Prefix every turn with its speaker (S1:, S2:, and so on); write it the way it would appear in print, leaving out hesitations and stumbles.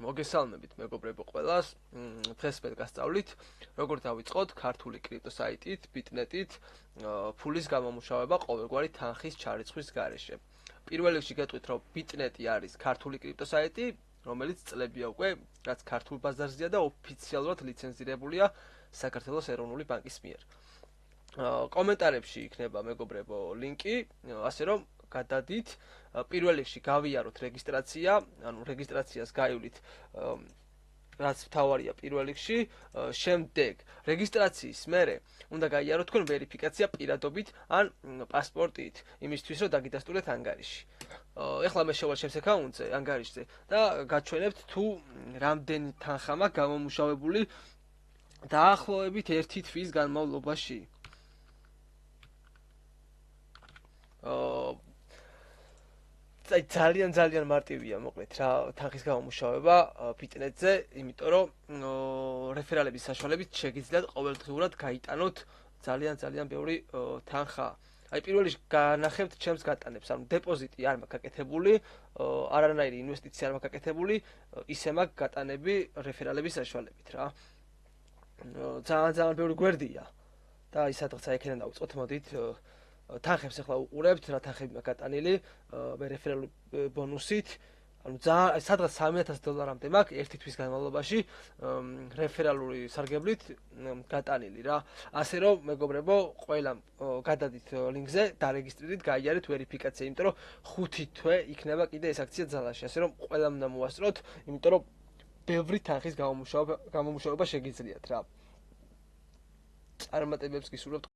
S1: მოგესალმებით მეგობრებო ყველას. დღეს მე გასწავლით როგორ დავიწყოთ ქართული კრიპტო საიტით, ბიტნეტით ფულის გამომუშავება ყოველგვარი თანხის ჩარიცხვის გარეშე. პირველ რიგში გეტყვით, რომ ბიტნეტი არის ქართული კრიპტო საიტი, რომელიც წლებია უკვე რაც ქართულ ბაზარზეა და ოფიციალურად ლიცენზირებულია საქართველოს ეროვნული ბანკის მიერ. კომენტარებში იქნება მეგობრებო ლინკი, ასე რომ გადადით, პირველ რიგში გავიაროთ რეგისტრაცია, ანუ რეგისტრაციას გაივლით რაც მთავარია პირველ რიგში, შემდეგ რეგისტრაციის მერე უნდა გაიაროთ თქვენ ვერიფიკაცია პირადობით ან პასპორტით, იმისთვის რომ დაგიდასტურეთ ანგარიში. ეხლა მე შევალ ჩემს აკაუნტზე, ანგარიშზე და გაჩვენებთ თუ რამდენი თანხა მაქვს გამომუშავებული დაახლოებით 1 თვის განმავლობაში. ძალიან მარტივია მოკლედ რა თანხის გამომუშავება ბიტნეტზე, იმიტომ რომ რეფერალების საშუალებით შეგიძლიათ ყოველდღიურად გაიტანოთ ძალიან ბევრი თანხა. აი პირველ რიგში განახებთ ჩემს გატანებს, ანუ დეპოზიტი არ მაქვს გაკეთებული, არანაირი ინვესტიცია არ მაქვს გაკეთებული, ისე მაქვს გატანები რეფერალების საშუალებით რა. ძალიან ბევრი გვერდია და ის სადღაც აიქიდან დავიწყოთ, მოდით თანხებს ახლა უყურებთ, რა თანხები მაქვს გატანილი, მე რეფერალური ბონუსით, ანუ სადღაც $3000-მდე მაქვს 1 თვის განმავლობაში რეფერალური სარგებლით გატანილი რა. ასე რომ მეგობრებო, ყველა გადადით ლინკზე, დარეგისტრირდით, გაიარეთ ვერიფიკაცია, იმიტომ რომ 5 თვე იქნება კიდე ეს აქცია ძალაში, ასე რომ ყველამ უნდა მოასწროთ, იმიტომ რომ ბევრი თანხის გამომუშავება შეგიძლიათ რა. წარმატებებს გისურვებთ.